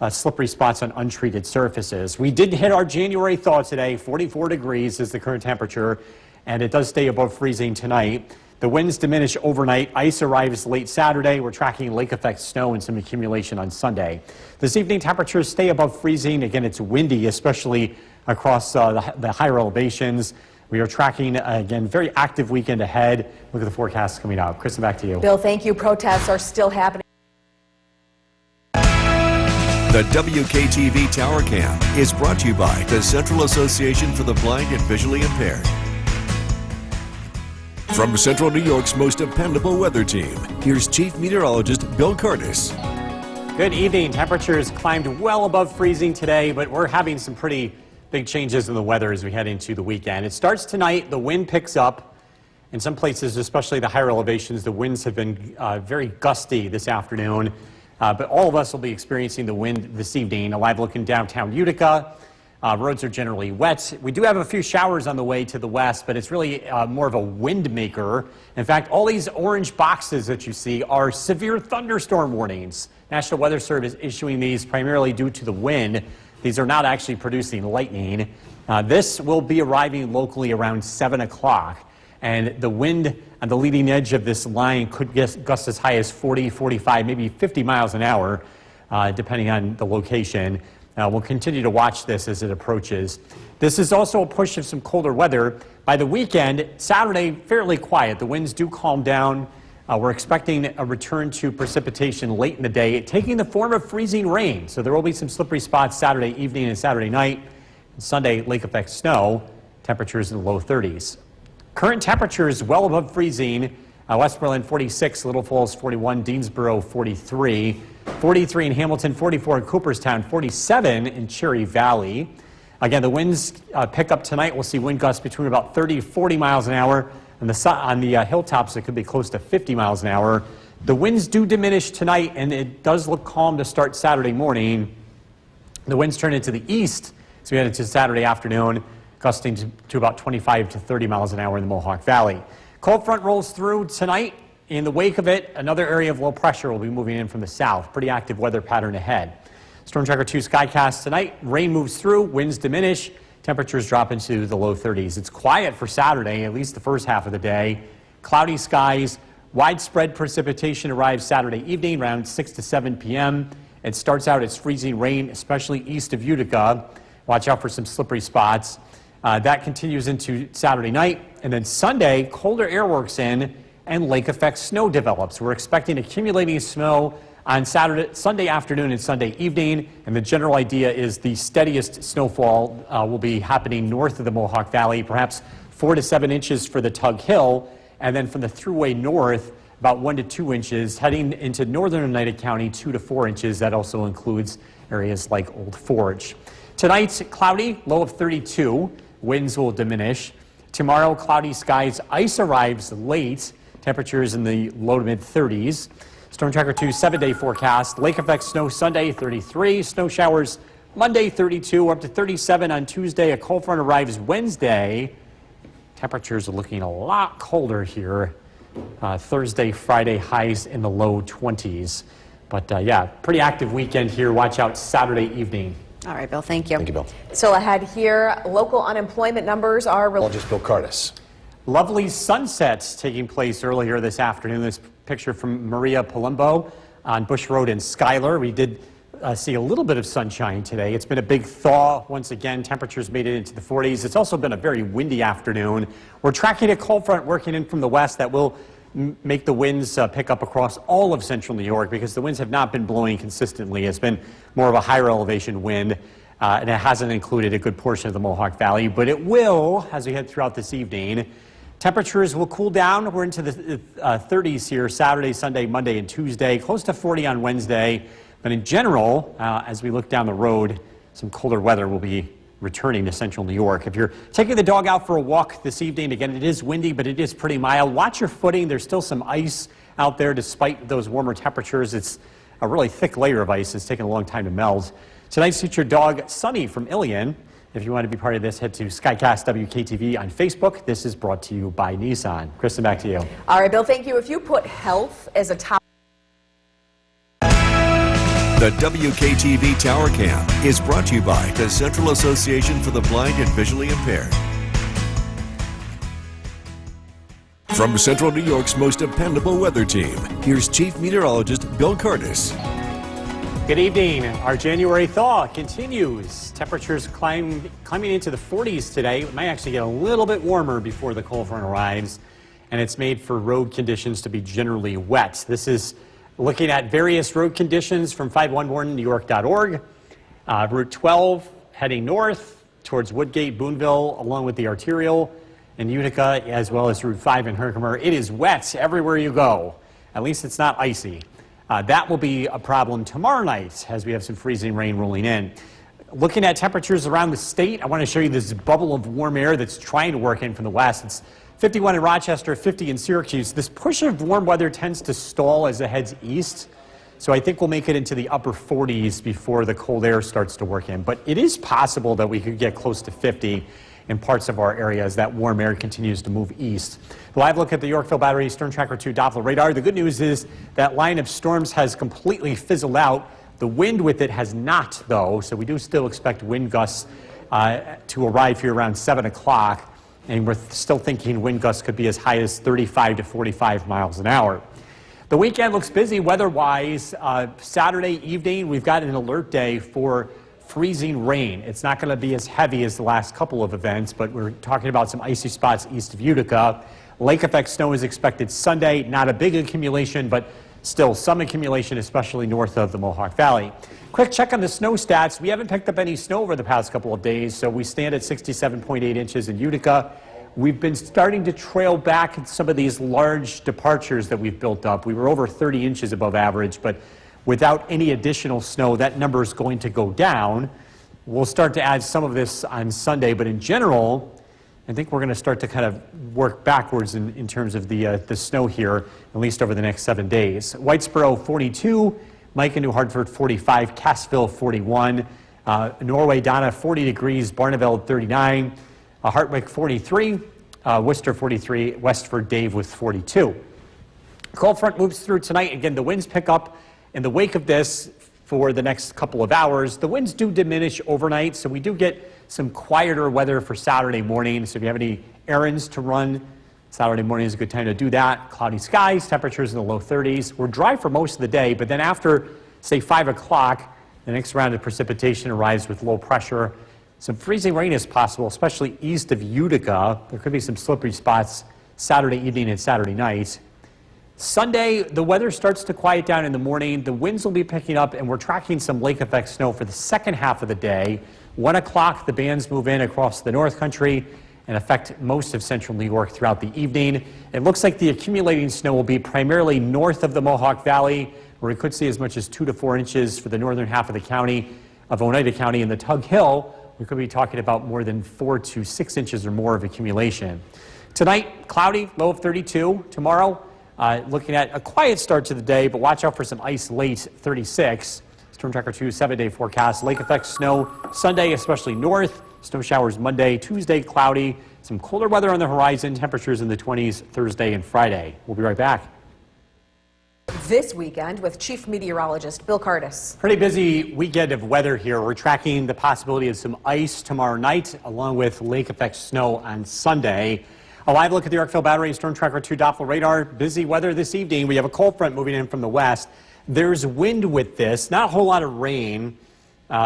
slippery spots on untreated surfaces. We did hit our January thaw today. 44 degrees is the current temperature, and it does stay above freezing tonight. The winds diminish overnight. Ice arrives late Saturday. We're tracking lake effect snow and some accumulation on Sunday. This evening, temperatures stay above freezing. Again, it's windy, especially across the higher elevations. We are tracking, again, very active weekend ahead. Look at the forecast coming out. Kristen, back to you. Bill, thank you. Protests are still happening. The WKTV Tower Cam is brought to you by the Central Association for the Blind and Visually Impaired. From Central New York's most dependable weather team, here's Chief Meteorologist Bill Curtis. Good evening. Temperatures climbed well above freezing today, but we're having some pretty big changes in the weather as we head into the weekend. It starts tonight. The wind picks up. In some places, especially the higher elevations, the winds have been very gusty this afternoon. But all of us will be experiencing the wind this evening. A live look in downtown Utica. Roads are generally wet. We do have a few showers on the way to the west, but it's really more of a wind maker. In fact, all these orange boxes that you see are severe thunderstorm warnings. National Weather Service issuing these primarily due to the wind. These are not actually producing lightning. This will be arriving locally around 7 o'clock. And the wind on the leading edge of this line could gust as high as 40, 45, maybe 50 miles an hour, depending on the location. We'll continue to watch this as it approaches. This is also a push of some colder weather. By the weekend, Saturday, fairly quiet. The winds do calm down. We're expecting a return to precipitation late in the day, taking the form of freezing rain. So there will be some slippery spots Saturday evening and Saturday night. And Sunday, lake effect snow, temperatures in the low 30s. Current temperatures well above freezing. West Berlin 46, Little Falls 41, Deansboro 43, 43 in Hamilton, 44 in Cooperstown, 47 in Cherry Valley. Again, the winds pick up tonight. We'll see wind gusts between about 30 to 40 miles an hour. And on the hilltops, it could be close to 50 miles an hour. The winds do diminish tonight, and it does look calm to start Saturday morning. The winds turn into the east as we head into Saturday afternoon, gusting to about 25 to 30 miles an hour in the Mohawk Valley. Cold front rolls through tonight. In the wake of it, another area of low pressure will be moving in from the south. Pretty active weather pattern ahead. Storm Tracker 2 skycast tonight. Rain moves through, winds diminish, temperatures drop into the low 30s. It's quiet for Saturday, at least the first half of the day. Cloudy skies, widespread precipitation arrives Saturday evening around 6 to 7 p.m. It starts out as freezing rain, especially east of Utica. Watch out for some slippery spots. That continues into Saturday night. And then Sunday, colder air works in and lake effect snow develops. We're expecting accumulating snow on Sunday afternoon and Sunday evening. And the general idea is the steadiest snowfall will be happening north of the Mohawk Valley, perhaps 4 to 7 inches for the Tug Hill. And then from the Thruway north, about 1 to 2 inches. Heading into northern Oneida County, 2 to 4 inches. That also includes areas like Old Forge. Tonight, cloudy, low of 32. Winds will diminish. Tomorrow, cloudy skies. Ice arrives late. Temperatures in the low to mid 30s. Storm Tracker 2 7-day forecast. Lake effect snow Sunday 33. Snow showers Monday 32. Up to 37 on Tuesday. A cold front arrives Wednesday. Temperatures are looking a lot colder here. Thursday, Friday highs in the low 20s. But yeah, pretty active weekend here. Watch out Saturday evening. All right, Bill, thank you. Thank you, Bill. So ahead here, local unemployment numbers are... Just Bill Curtis. Lovely sunsets taking place earlier this afternoon. This picture from Maria Palumbo on Bush Road in Schuyler. We did see a little bit of sunshine today. It's been a big thaw. Once again, temperatures made it into the 40s. It's also been a very windy afternoon. We're tracking a cold front working in from the west that will make the winds pick up across all of central New York because the winds have not been blowing consistently. It's been more of a higher elevation wind, and it hasn't included a good portion of the Mohawk Valley, but it will as we head throughout this evening. Temperatures will cool down. We're into the 30s here Saturday, Sunday, Monday, and Tuesday, close to 40 on Wednesday. But in general, as we look down the road, some colder weather will be returning to central New York. If you're taking the dog out for a walk this evening, again, it is windy, but it is pretty mild. Watch your footing. There's still some ice out there despite those warmer temperatures. It's a really thick layer of ice. It's taken a long time to melt. Tonight's featured dog, Sunny from Ilion. If you want to be part of this, head to Skycast WKTV on Facebook. This is brought to you by Nissan. Kristen, back to you. All right, Bill, thank you. If you put health as a top The WKTV Tower Cam is brought to you by the Central Association for the Blind and Visually Impaired. From Central New York's most dependable weather team, here's Chief Meteorologist Bill Curtis. Good evening. Our January thaw continues. Temperatures climbing into the 40s today. It might actually get a little bit warmer before the cold front arrives, and it's made for road conditions to be generally wet. This is looking at various road conditions from 511newyork.org. Route 12 heading north towards Woodgate, Boonville, along with the arterial in Utica, as well as Route 5 in Herkimer. It is wet everywhere you go. At least it's not icy. That will be a problem tomorrow night as we have some freezing rain rolling in. Looking at temperatures around the state, I want to show you this bubble of warm air that's trying to work in from the west. It's 51 in Rochester, 50 in Syracuse. This push of warm weather tends to stall as it heads east. So I think we'll make it into the upper 40s before the cold air starts to work in. But it is possible that we could get close to 50 in parts of our area as that warm air continues to move east. Live look at the Yorkville Battery Storm Tracker 2 Doppler radar. The good news is that line of storms has completely fizzled out. The wind with it has not, though, so we do still expect wind gusts to arrive here around 7 o'clock, and we're still thinking wind gusts could be as high as 35 to 45 miles an hour. The weekend looks busy weather-wise. Saturday evening, we've got an alert day for freezing rain. It's not going to be as heavy as the last couple of events, but we're talking about some icy spots east of Utica. Lake effect snow is expected Sunday. Not a big accumulation, but still some accumulation, especially north of the Mohawk Valley. Quick check on the snow stats. We haven't picked up any snow over the past couple of days, so we stand at 67.8 inches in Utica. We've been starting to trail back at some of these large departures that we've built up. We were over 30 inches above average, but without any additional snow, that number is going to go down. We'll start to add some of this on Sunday, but in general, I think we're going to start to kind of work backwards in terms of the snow here, at least over the next 7 days. Whitesboro 42, Micah, New Hartford 45, Cassville 41, Norway, Donna 40 degrees, Barneveld 39, Hartwick 43, Worcester 43, Westford, Dave with 42. Cold front moves through tonight. Again, the winds pick up in the wake of this for the next couple of hours. The winds do diminish overnight, so we do get some quieter weather for Saturday morning. So if you have any errands to run, Saturday morning is a good time to do that. Cloudy skies, temperatures in the low 30s. We're dry for most of the day, but then after, say, 5 o'clock, the next round of precipitation arrives with low pressure. Some freezing rain is possible, especially east of Utica. There could be some slippery spots Saturday evening and Saturday night. Sunday, the weather starts to quiet down in the morning. The winds will be picking up, and we're tracking some lake effect snow for the second half of the day. 1 o'clock, the bands move in across the North Country and affect most of central New York throughout the evening. It looks like the accumulating snow will be primarily north of the Mohawk Valley, where we could see as much as 2 to 4 inches for the northern half of the county of Oneida County. In the Tug Hill, we could be talking about more than 4 to 6 inches or more of accumulation. Tonight, cloudy, low of 32. Tomorrow, looking at a quiet start to the day, but watch out for some ice late, 36. Storm Tracker 2 7-day forecast. Lake effect snow Sunday, especially north. Snow showers Monday, Tuesday, cloudy. Some colder weather on the horizon. Temperatures in the 20s Thursday and Friday. We'll be right back. this weekend with Chief Meteorologist Bill Curtis. Pretty busy weekend of weather here. We're tracking the possibility of some ice tomorrow night, along with lake effect snow on Sunday. A live look at the Yorkville Battery Storm Tracker 2 Doppler radar. Busy weather this evening. We have a cold front moving in from the west. There's wind with this, not a whole lot of rain.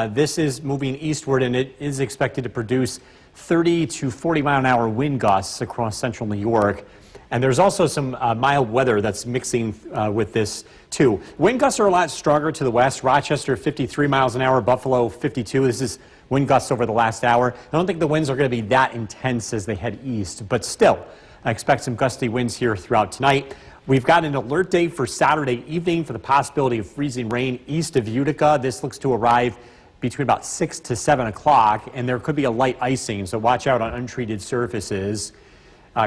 This is moving eastward, and it is expected to produce 30 to 40 mile an hour wind gusts across central New York. And there's also some mild weather that's mixing with this too. Wind gusts are a lot stronger to the west. Rochester 53 miles an hour, Buffalo 52. This is wind gusts over the last hour. I don't think the winds are going to be that intense as they head east, but still, I expect some gusty winds here throughout tonight. We've got an alert day for Saturday evening for the possibility of freezing rain east of Utica. This looks to arrive between about 6 to 7 o'clock, and there could be a light icing, so watch out on untreated surfaces.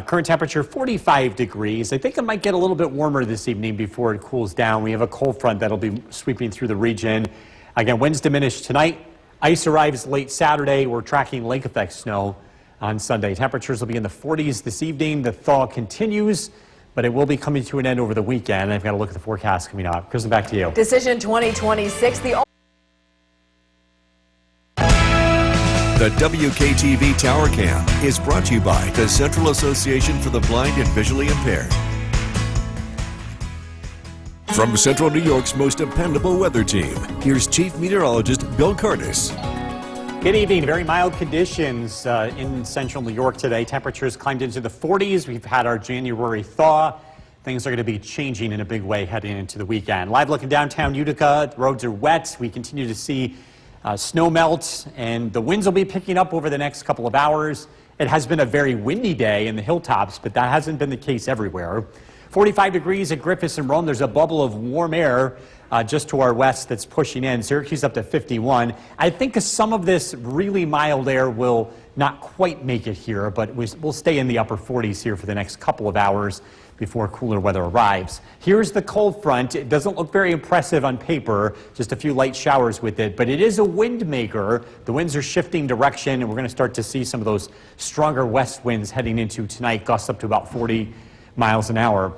Current temperature 45 degrees. I think it might get a little bit warmer this evening before it cools down. We have a cold front that'll be sweeping through the region. Again, winds diminish tonight. Ice arrives late Saturday. We're tracking lake effect snow on Sunday. Temperatures will be in the 40s this evening. The thaw continues, but it will be coming to an end over the weekend. I've got to look at the forecast coming up. Kristen, back to you. Decision 2026. The WKTV Tower Cam is brought to you by the Central Association for the Blind and Visually Impaired. From Central New York's most dependable weather team, here's Chief Meteorologist Bill Curtis. Good evening. Very mild conditions in central New York today. Temperatures climbed into the 40s. We've had our January thaw. Things are going to be changing in a big way heading into the weekend. Live look in downtown Utica. The roads are wet. We continue to see snow melt, and the winds will be picking up over the next couple of hours. It has been a very windy day in the hilltops, but that hasn't been the case everywhere. 45 degrees at Griffith and Rome. There's a bubble of warm air just to our west that's pushing in. Syracuse up to 51. I think some of this really mild air will not quite make it here, but we'll stay in the upper 40s here for the next couple of hours before cooler weather arrives. Here's the cold front. It doesn't look very impressive on paper, just a few light showers with it, but it is a wind maker. The winds are shifting direction, and we're going to start to see some of those stronger west winds heading into tonight, gusts up to about 40 miles an hour.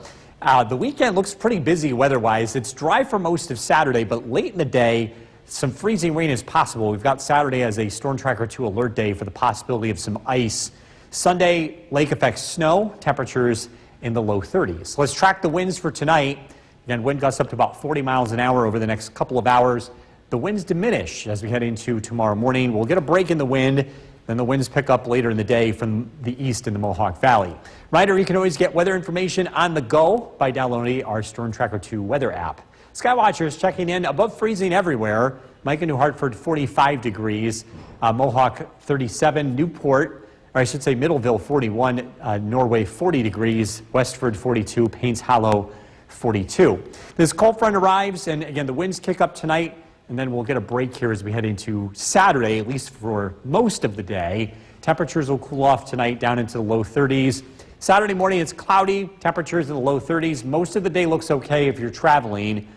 The weekend looks pretty busy weather-wise. It's dry for most of Saturday, but late in the day, some freezing rain is possible. We've got Saturday as a Storm Tracker 2 alert day for the possibility of some ice. Sunday, lake effect snow, temperatures in the low 30s. Let's track the winds for tonight. Again, wind gusts up to about 40 miles an hour over the next couple of hours. The winds diminish as we head into tomorrow morning. We'll get a break in the wind. Then the winds pick up later in the day from the east in the Mohawk Valley. Reminder, you can always get weather information on the go by downloading our Storm Tracker 2 weather app. Skywatchers checking in above freezing everywhere. Micah, New Hartford, 45 degrees. Mohawk, 37. Newport, or I should say Middleville, 41. Norway, 40 degrees. Westford, 42. Paynes Hollow, 42. This cold front arrives, and again, the winds kick up tonight. And then we'll get a break here as we head into Saturday, at least for most of the day. Temperatures will cool off tonight down into the low 30s. Saturday morning, it's cloudy, temperatures in the low 30s. Most of the day looks okay if you're traveling.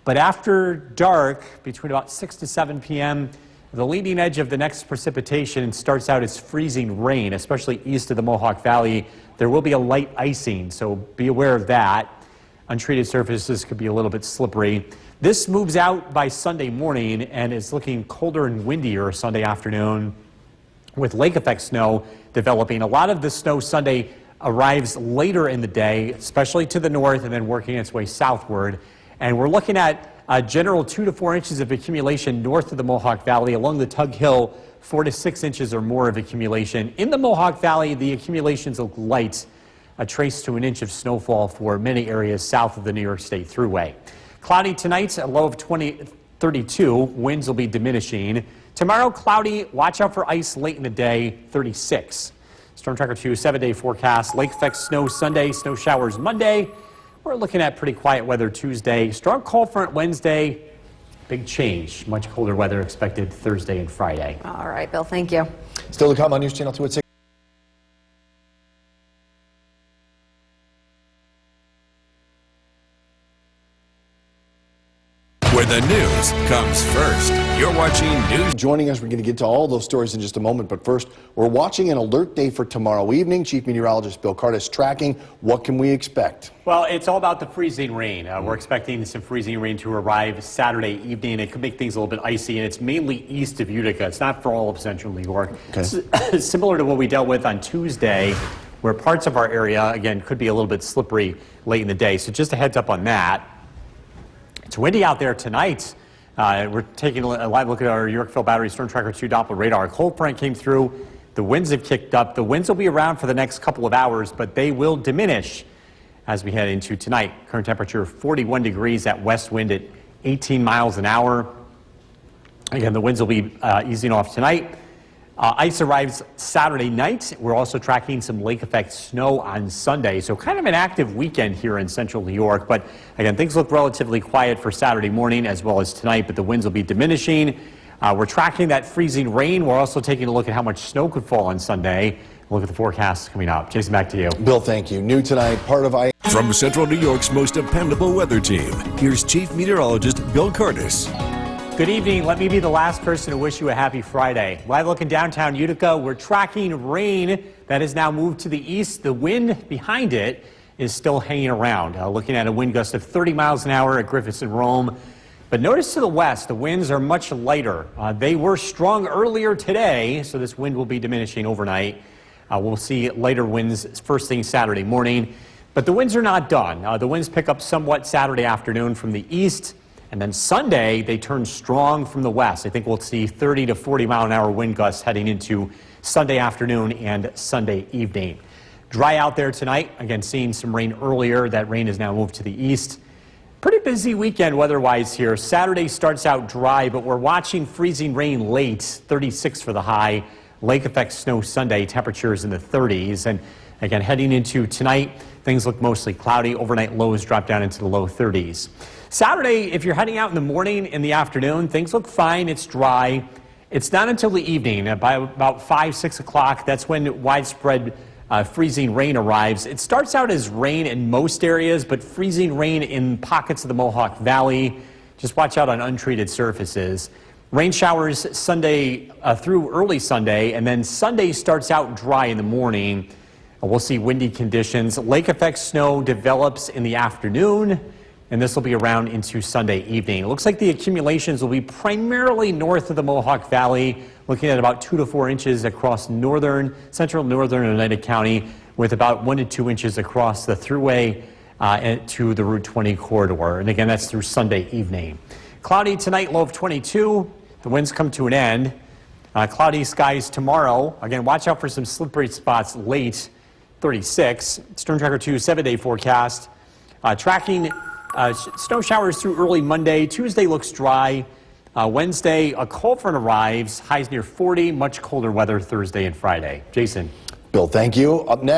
But after dark, between about 6 to 7 p.m., the leading edge of the next precipitation starts out as freezing rain, especially east of the Mohawk Valley. There will be a light icing, so be aware of that. Untreated surfaces could be a little bit slippery. This moves out by Sunday morning and is looking colder and windier Sunday afternoon with lake effect snow developing. A lot of the snow Sunday arrives later in the day, especially to the north, and then working its way southward. And we're looking at a general 2 to 4 inches of accumulation north of the Mohawk Valley. Along the Tug Hill, 4 to 6 inches or more of accumulation. In the Mohawk Valley, the accumulations look light, a trace to an inch of snowfall for many areas south of the New York State Thruway. Cloudy tonight, a low of 32. Winds will be diminishing. Tomorrow, cloudy. Watch out for ice late in the day, 36. Storm Tracker 2, 7-day forecast. Lake effect snow Sunday, snow showers Monday. We're looking at pretty quiet weather Tuesday. Strong cold front Wednesday. Big change. Much colder weather expected Thursday and Friday. All right, Bill, thank you. Still to come on News Channel 2 at 6. Where the news comes first. You're watching News. Joining us, we're going to get to all those stories in just a moment, but first, we're watching an alert day for tomorrow evening. Chief Meteorologist Bill Curtis tracking. What can we expect? Well, it's all about the freezing rain. We're expecting some freezing rain to arrive Saturday evening. It could make things a little bit icy, and it's mainly east of Utica. It's not for all of central New York. Okay. It's similar to what we dealt with on Tuesday, where parts of our area, again, could be a little bit slippery late in the day. So just a heads up on that. It's windy out there tonight. We're taking a live look at our Yorkville Battery Storm Tracker 2 Doppler radar. A cold front came through. The winds have kicked up. The winds will be around for the next couple of hours, but they will diminish as we head into tonight. Current temperature 41 degrees at west wind at 18 miles an hour. Again, the winds will be easing off tonight. Ice arrives Saturday night. We're also tracking some lake effect snow on Sunday. So kind of an active weekend here in central New York. But again, things look relatively quiet for Saturday morning as well as tonight, but the winds will be diminishing. We're tracking that freezing rain. We're also taking a look at how much snow could fall on Sunday. Look at the forecast coming up. Jason, back to you. Bill, thank you. New tonight, part of From Central New York's most dependable weather team, here's Chief Meteorologist Bill Curtis. Good evening. Let me be the last person to wish you a happy Friday. Live look in downtown Utica. We're tracking rain that has now moved to the east. The wind behind it is still hanging around. Looking at a wind gust of 30 miles an hour at Griffiths and Rome. But notice to the west, the winds are much lighter. They were strong earlier today, so this wind will be diminishing overnight. We'll see lighter winds first thing Saturday morning. But the winds are not done. The winds pick up somewhat Saturday afternoon from the east. And then Sunday, they turn strong from the west. I think we'll see 30 to 40 mile an hour wind gusts heading into Sunday afternoon and Sunday evening. Dry out there tonight. Again, seeing some rain earlier. That rain has now moved to the east. Pretty busy weekend weather-wise here. Saturday starts out dry, but we're watching freezing rain late. 36 for the high. Lake effect snow Sunday. Temperatures in the 30s. And again, heading into tonight, things look mostly cloudy. Overnight lows drop down into the low 30s. Saturday, if you're heading out in the morning and the afternoon, things look fine. It's dry. It's not until the evening, by about 5, 6 o'clock. That's when widespread freezing rain arrives. It starts out as rain in most areas, but freezing rain in pockets of the Mohawk Valley. Just watch out on untreated surfaces. Rain showers Sunday through early Sunday, and then Sunday starts out dry in the morning. We'll see windy conditions. Lake effect snow develops in the afternoon, and this will be around into Sunday evening. It looks like the accumulations will be primarily north of the Mohawk Valley, looking at about 2 to 4 inches across central northern Oneida County, with about 1 to 2 inches across the thruway to the Route 20 corridor. And again, that's through Sunday evening. Cloudy tonight, low of 22. The winds come to an end. Cloudy skies tomorrow. Again, watch out for some slippery spots late, 36. Storm Tracker 2 7-day forecast. Tracking snow showers through early Monday. Tuesday looks dry. Wednesday, a cold front arrives. Highs near 40. Much colder weather Thursday and Friday. Jason. Bill, thank you. Up next.